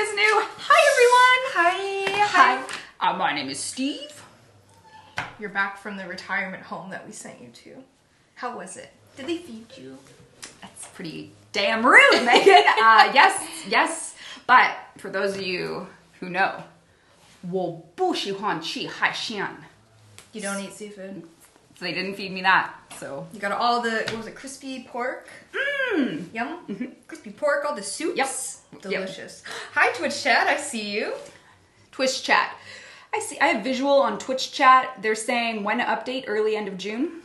is new. Hi, everyone. Hi. My name is Steve. You're back from the retirement home that we sent you to. How was it? Did they feed you? That's pretty damn rude, Megan. Yes. But for those of you who know, 我不喜欢吃海鲜. You don't eat seafood? So they didn't feed me that, so. You got all the, what was it, crispy pork? Yum. Mm-hmm. Crispy pork, all the soups. Yep. Delicious. Yep. Hi, Twitch chat. I see you. Twitch chat. I have visual on Twitch chat. They're saying when to update, early end of June.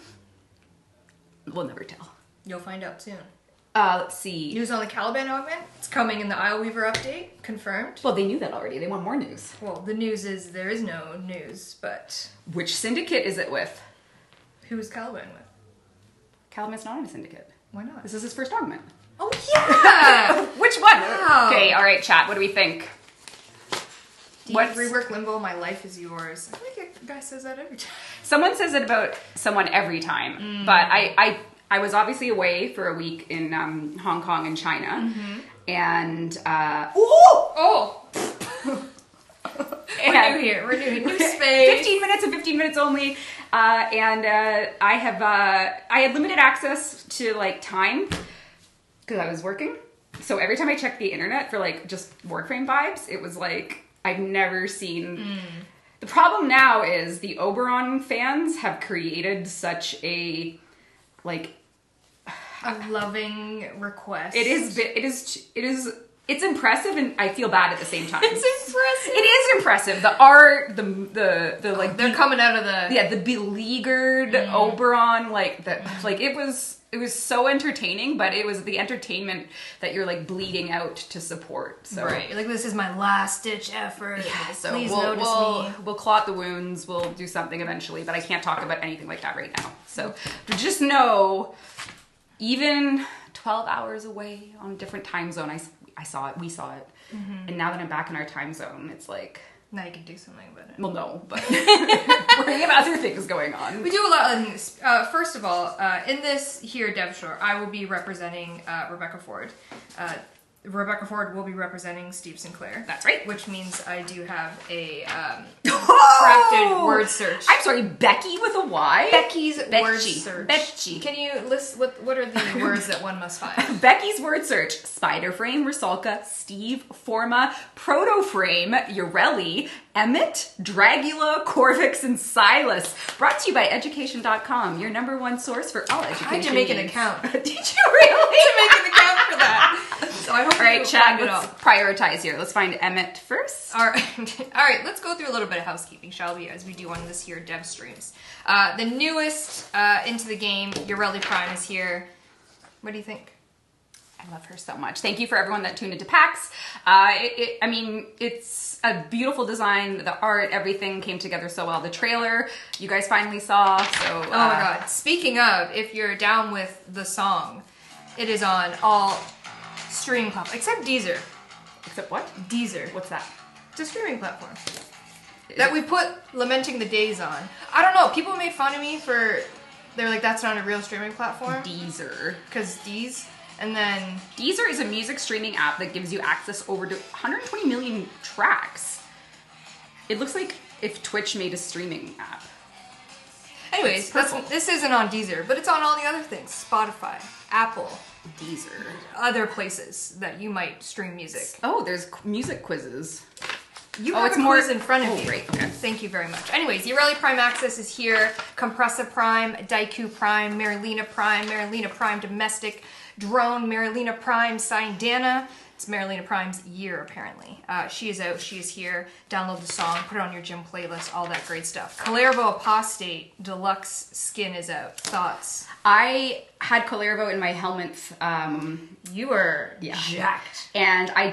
We'll never tell. You'll find out soon. Let's see. News on the Caliban augment. It's coming in the Isleweaver update. Confirmed. Well, they knew that already. They want more news. Well, the news is there is no news, but... Which syndicate is it with? Who is Caliban with? Caliban's not in a syndicate. Why not? This is his first augment. Oh, yeah! Which one? Wow. Okay, all right, chat. What do we think? Do you rework Limbo? My life is yours. I feel like a guy says that every time. Someone says it about someone every time, but I was obviously away for a week in Hong Kong and China, and We're new here. We're new space. 15 minutes and 15 minutes only, and I had limited access to like time because I was working. So every time I checked the internet for like just Warframe vibes, it was like I've never seen. The problem now is the Oberon fans have created such a like a loving request. It's impressive, and I feel bad at the same time. It's impressive. It is impressive. The art, the like they're coming out of the the beleaguered Oberon, like it was so entertaining, but it was the entertainment that you're like bleeding out to support. So right, like this is my last ditch effort. Yeah, so please notice me. We'll clot the wounds. We'll do something eventually, but I can't talk about anything like that right now. So just know, even 12 hours away on a different time zone, I saw it, we saw it. And now that I'm back in our time zone, it's like... Now you can do something about it. Well, no, but we have other things going on. We do a lot of things. First of all, in this here Devshort, I will be representing Rebecca Ford. Rebecca Ford will be representing Steve Sinclair. That's right. Which means I do have a crafted word search. I'm sorry, Becky with a Y? Becky's word search. Becky. Can you list what are the words that one must find? Becky's word search: Spiderframe, Rusalka, Steve, Forma, Protoframe, Yareli, Emmett, Dragula, Corvix, and Silas. Brought to you by Education.com, your #1 source for all education. I had to make an account. Did you really? to make an account for that. So I hope. All right, Chad, let's prioritize here. Let's find Emmett first. All right. Let's go through a little bit of housekeeping, shall we, as we do on this here dev streams. The newest into the game, Yareli Prime is here. What do you think? I love her so much. Thank you for everyone that tuned into PAX. I mean, it's a beautiful design. The art, everything came together so well. The trailer, you guys finally saw. So, oh my God. Speaking of, if you're down with the song, it is on all streaming platforms, except Deezer. Except what? Deezer. What's that? It's a streaming platform that we put Lamenting the Days on. I don't know. People made fun of me for, they're like, that's not a real streaming platform. Deezer. Because Deez. And then... Deezer is a music streaming app that gives you access over to 120 million tracks. It looks like if Twitch made a streaming app. Anyways, this isn't on Deezer, but it's on all the other things. Spotify, Apple, Deezer, other places that you might stream music. Oh, there's music quizzes. You have a quiz in front of you. Right, okay. Thank you very much. Anyways, Yareli Prime Access is here. Compressa Prime, Daiku Prime, Marilena Prime Domestic, Drone, Marilena Prime, Dana. It's Marilena Prime's year, apparently. She is out, she is here. Download the song, put it on your gym playlist, all that great stuff. Calervo Apostate Deluxe Skin is out. Thoughts? I had Calervo in my helmet. You were jacked. And I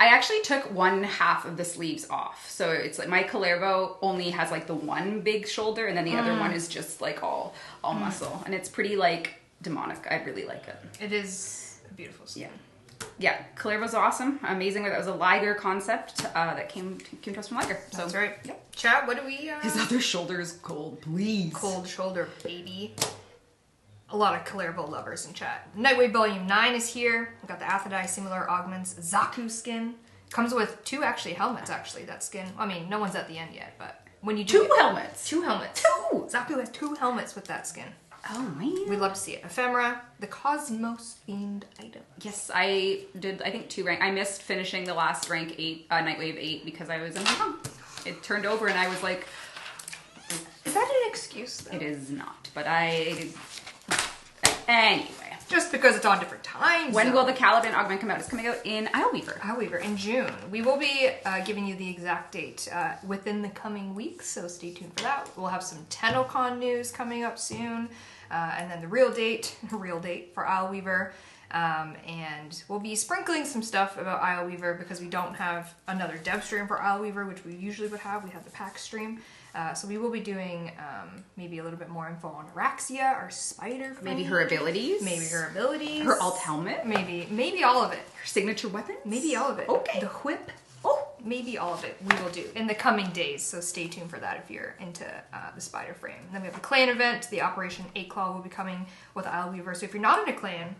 actually took one half of the sleeves off. So it's like my Calervo only has like the one big shoulder, and then the other one is just like all muscle. And it's pretty like demonic. I really like it. It is a beautiful skin. Yeah, Calervo's awesome. Amazing. That was a Liger concept that came to us from Liger. So, that's right. Yep. Chat, what do we... His other shoulder is cold, please. Cold shoulder, baby. A lot of Calervo lovers in chat. Nightwave Volume 9 is here. We've got the Aphrodite Similar Augments. Zaku skin Comes with 2 actually helmets, actually, that skin. I mean, no one's at the end yet, but when you do 2 helmets. 2 helmets. 2! Zaku has 2 helmets with that skin. Oh, man. We'd love to see it. Ephemera, the Cosmos-themed item. Yes, I did, I think 2 rank. I missed finishing the last rank 8, Nightwave 8, because I was in Hong Kong. It turned over and I was like... Is that an excuse, though? It is not, but Anyway. Just because it's on different times. When will the Caliban augment come out? It's coming out in Isleweaver. Isleweaver, in June. We will be giving you the exact date within the coming weeks, so stay tuned for that. We'll have some TennoCon news coming up soon, and then the real date for Isleweaver. And we'll be sprinkling some stuff about Isleweaver because we don't have another dev stream for Isleweaver, which we usually would have. We have the pack stream. So we will be doing maybe a little bit more info on Araxia, our spider friend. Maybe her abilities. Maybe her abilities. Her alt helmet. Maybe all of it. Her signature weapon. Maybe all of it. Okay. The whip. Oh, maybe all of it we will do in the coming days. So stay tuned for that if you're into the spider frame. And then we have the clan event. The Operation 8 Claw will be coming with Isleweaver. So if you're not in a clan,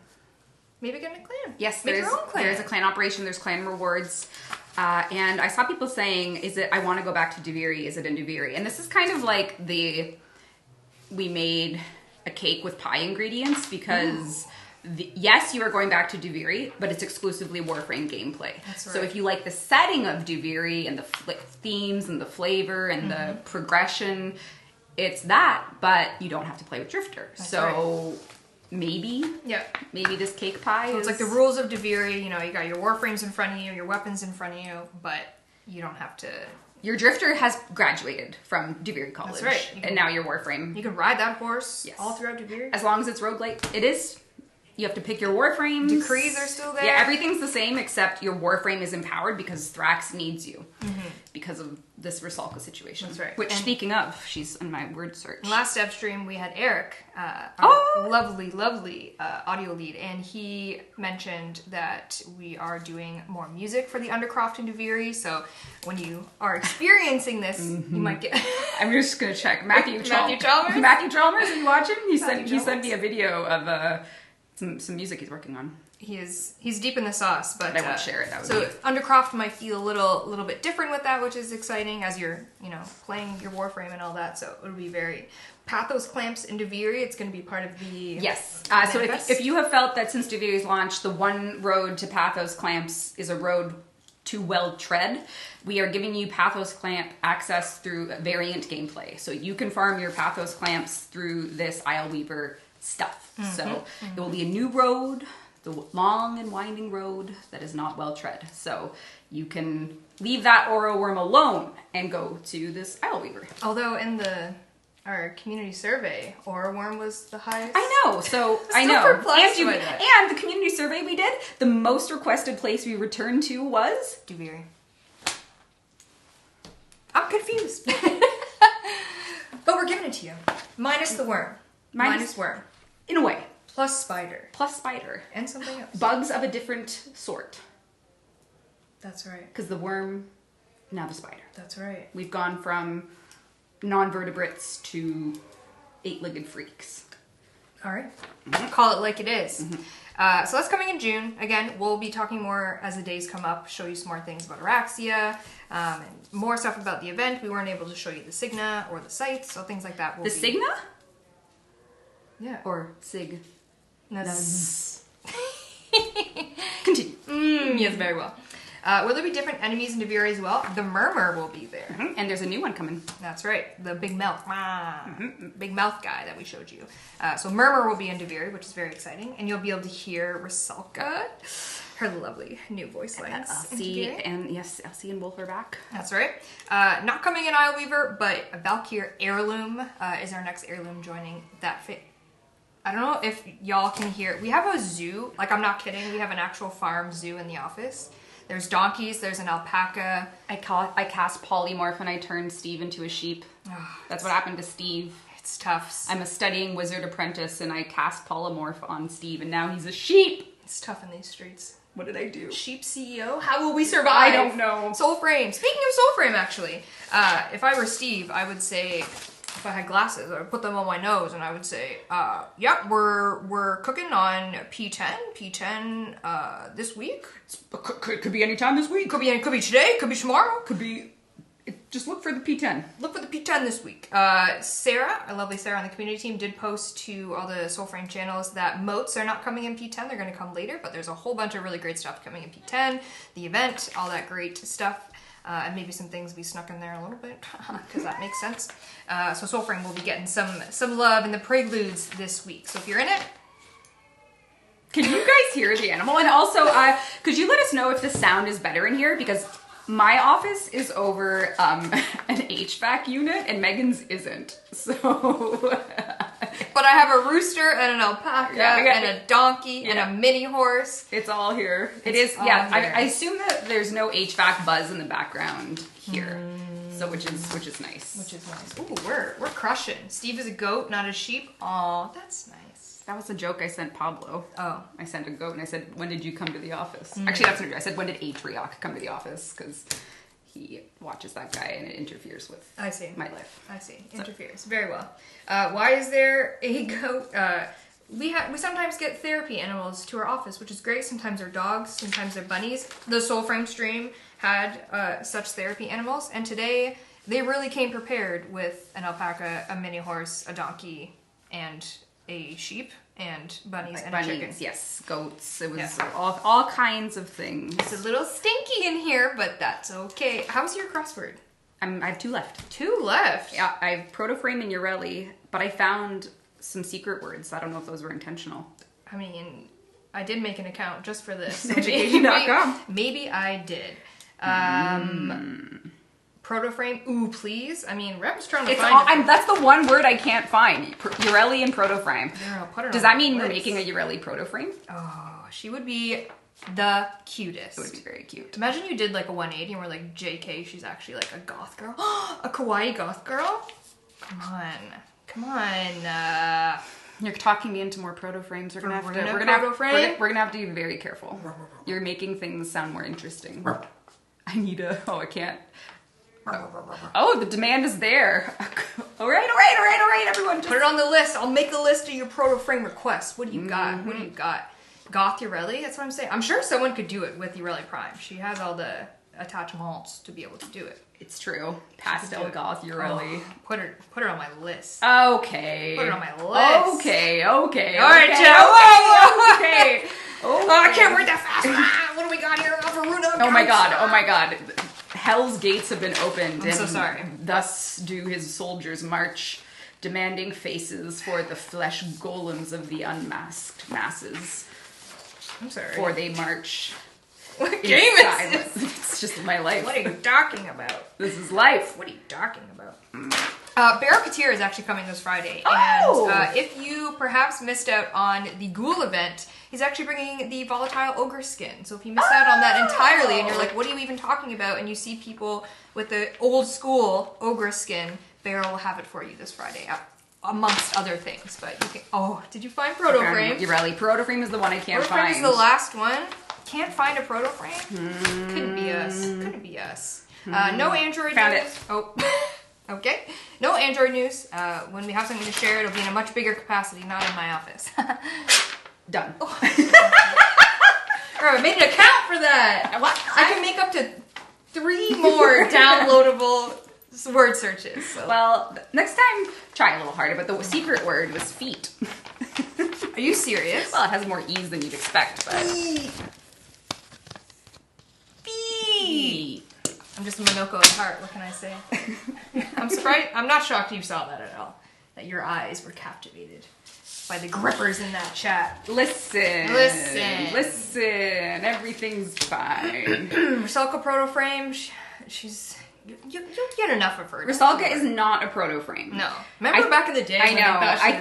maybe get in a clan. Yes, Make your own clan. There's a clan operation, there's clan rewards. And I saw people saying, I want to go back to Duviri, is it in Duviri? And this is kind of like we made a cake with pie ingredients because yes, you are going back to Duviri, but it's exclusively Warframe gameplay. That's right. So if you like the setting of Duviri and the themes and the flavor and the progression, it's that, but you don't have to play with Drifter. That's so... right. Maybe this cake pie so it's like the rules of Duviri, you know, you got your Warframes in front of you, your weapons in front of you, but you don't have to... Your Drifter has graduated from Duviri College. That's right. And now you're Warframe. You can ride that horse all throughout Duviri. As long as it's roguelite. It is. You have to pick your Warframes. Decrees are still there. Yeah, everything's the same except your Warframe is empowered because Thrax needs you. Because of this Rusalka situation. That's right. Which, speaking of, she's in my word search. Last dev stream, we had Eric, our lovely audio lead, and he mentioned that we are doing more music for the Undercroft and Duviri, so when you are experiencing this, you might get... I'm just going to check. Matthew Chalmers? Are you watching? He sent me a video of some music he's working on. He's deep in the sauce, but I won't share it. So Undercroft might feel a little bit different with that, which is exciting as you're playing your Warframe and all that. So it'll be very Pathos clamps in Duviri. It's going to be part of the So if you have felt that since Duviri's launch, the one road to Pathos clamps is a road to well tread, we are giving you Pathos clamp access through variant gameplay. So you can farm your Pathos clamps through this Isleweaver stuff. So it will be a new road. The long and winding road that is not well tread. So you can leave that Oro Worm alone and go to this Isleweaver. Although in our community survey, Oro Worm was the highest. I know, so I know. And the community survey we did, the most requested place we returned to was Duviri. I'm confused. But we're giving it to you. Minus the worm. Minus worm. In a way. Plus spider. Plus spider. And something else. Bugs of a different sort. That's right. Because the worm, now the spider. That's right. We've gone from non-vertebrates to 8-legged freaks. All right. Call it like it is. So that's coming in June. Again, we'll be talking more as the days come up, show you some more things about Araxia, and more stuff about the event. We weren't able to show you the Signa or the sites, so things like that. The Signa? Yeah. Or Sig. Continue. Yes, very well. Will there be different enemies in Duviri as well? The Murmur will be there. And there's a new one coming. That's right. The big mouth. Big mouth guy that we showed you. So Murmur will be in Duviri, which is very exciting. And you'll be able to hear Rusalka, her lovely new voice lines. Elsie and Wolf are back. That's right. Not coming in Isleweaver, but Valkyr Heirloom is our next Heirloom joining that fit. I don't know if y'all can hear. We have a zoo. Like, I'm not kidding. We have an actual farm zoo in the office. There's donkeys. There's an alpaca. I cast polymorph and I turned Steve into a sheep. That's what happened to Steve. It's tough. I'm a studying wizard apprentice and I cast polymorph on Steve and now he's a sheep. It's tough in these streets. What did I do? Sheep CEO? How will we survive? I don't know. Soulframe. Speaking of Soulframe, actually, if I were Steve, I would say if I had glasses, I would put them on my nose and I would say, yep, we're cooking on P10 this week. Could be any time this week. Could be today, could be tomorrow. Could be... Just look for the P10. Look for the P10 this week. Sarah, our lovely Sarah on the community team, did post to all the Soulframe channels that moats are not coming in P10. They're going to come later, but there's a whole bunch of really great stuff coming in P10. The event, all that great stuff. And maybe some things we snuck in there a little bit, because that makes sense. So Soulframe will be getting some love in the preludes this week. So if you're in it... Can you guys hear the animal? And also, could you let us know if the sound is better in here? Because... my office is over an HVAC unit and Megan's isn't, so... But I have a rooster and an alpaca and a donkey and a mini horse. It's all here. It is, yeah. I assume that there's no HVAC buzz in the background here, so which is nice. Which is nice. Ooh, we're crushing. Steve is a goat, not a sheep. Aw, that's nice. That was a joke I sent Pablo. Oh. I sent a goat and I said, when did you come to the office? Actually, that's not true. I said, when did Atrioc come to the office? Because he watches that guy and it interferes with my life. I see. Interferes. Very well. Why is there a goat? We sometimes get therapy animals to our office, which is great. Sometimes they're dogs, sometimes they're bunnies. The Soulframe stream had such therapy animals, and today they really came prepared with an alpaca, a mini horse, a donkey, and a sheep, and bunnies, and a chicken. Yes, goats. It was all kinds of things. It's a little stinky in here, but that's okay. How's your crossword? I have 2 left. 2 left? Yeah, I have Protoframe and Yareli, but I found some secret words. I don't know if those were intentional. I mean, I did make an account just for this. Education.com. Maybe I did. Protoframe, ooh, please. I mean, Rem's trying to find it. That's the one word I can't find. Yareli and Protoframe. Girl, put her Does that mean we're making a Yareli Protoframe? Oh, she would be the cutest. It would be very cute. Imagine you did like a 180 and we're like, JK, she's actually like a goth girl. A kawaii goth girl? Come on. You're talking me into more Protoframes. We're gonna have to be very careful. You're making things sound more interesting. I can't. Oh, the demand is there. All right, everyone. Just... put it on the list. I'll make a list of your Protoframe requests. What do you got? What do you got? Goth Yareli? That's what I'm saying. I'm sure someone could do it with Yareli Prime. She has all the attachments to be able to do it. It's true. Pastel Goth Yareli. Oh, put her on my list. Okay. Put it on my list. Okay. All right, Joe. Okay. Oh, I can't read that fast. What do we got here? Oh my god. Hell's gates have been opened. I'm so sorry. Thus do his soldiers march, demanding faces for the flesh golems of the unmasked masses. I'm sorry. For they march. What game is this? It's just my life. What are you talking about? This is life. What are you talking about? Baro is actually coming this Friday. And if you perhaps missed out on the Ghoul event, he's actually bringing the volatile ogre skin. So if you missed out on that entirely and you're like, what are you even talking about? And you see people with the old school ogre skin, Baro will have it for you this Friday. Amongst other things. But you can... Oh, did you find Protoframe? Yareli. Protoframe is the one I can't find. Protoframe is the last one. Can't find a Protoframe? Couldn't be us. No Android Found news. it. Oh, okay. No Android news. When we have something to share, it'll be in a much bigger capacity, not in my office. Done. I made an account for that. What? I can make up to 3 more downloadable word searches. So. Well, next time, try a little harder, but the secret word was feet. Are you serious? Well, it has more ease than you'd expect, but... Feet. I'm just a Minoko at heart, what can I say? I'm surprised, I'm not shocked you saw that at all. That your eyes were captivated by the grippers in that chat. Listen, everything's fine. Rusalka Protoframe, she's... You'll get enough of her. Rusalka is not a Protoframe. No. Remember back in the day? I know. I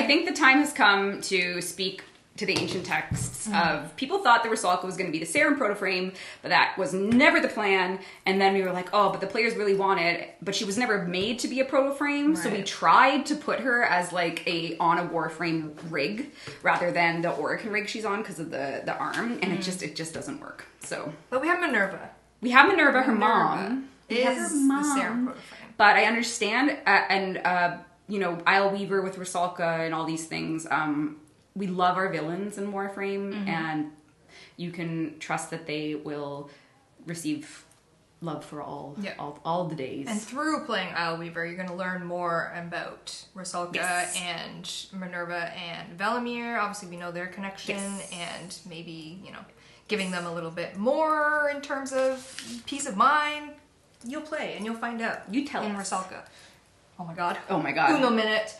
think the time has come to speak to the ancient texts of people thought that Rusalka was going to be the Serum Protoframe, but that was never the plan. And then we were like, oh, but the players really want it. But she was never made to be a Protoframe, so we tried to put her as like on a Warframe rig rather than the Orokin rig she's on because of the arm, and it just doesn't work. So, but we have Minerva. We have Minerva, her mom. is the Sarah Porter frame. But I understand, Isle Weaver with Rusalka and all these things. We love our villains in Warframe, and you can trust that they will receive love for all the days. And through playing Isle Weaver, you're going to learn more about Rusalka and Minerva and Velimir. Obviously, we know their connection, and maybe, giving them a little bit more in terms of peace of mind. You'll play, and you'll find out. You tell in us. Rusalka. Oh my god. Uno minute.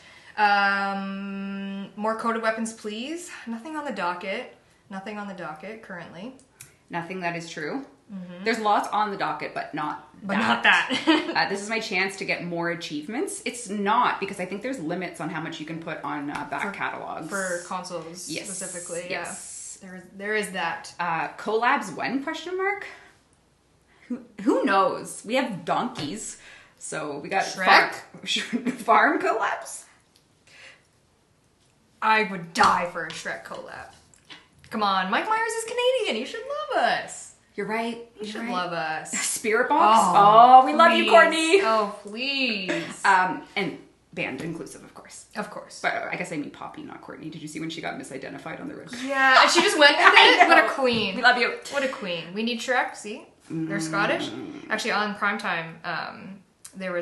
More coded weapons, please. Nothing on the docket currently. Nothing that is true. There's lots on the docket, but not not that. This is my chance to get more achievements. It's not, because I think there's limits on how much you can put on back catalogs. For consoles specifically, yes. There is that. Collabs when, question mark? Who knows? We have donkeys, so we got Shrek. Farm collabs. I would die for a Shrek collab. Come on, Mike Myers is Canadian. You should love us. You're right. You should love us. Spirit Box. Oh, we love you, Courtney. Oh, please. And band inclusive, of course. Of course. But I guess I mean Poppy, not Courtney. Did you see when she got misidentified on the red? Yeah, she just went with it. What a queen. We love you. What a queen. We need Shrek. See, they're Scottish. Actually, on Primetime, there was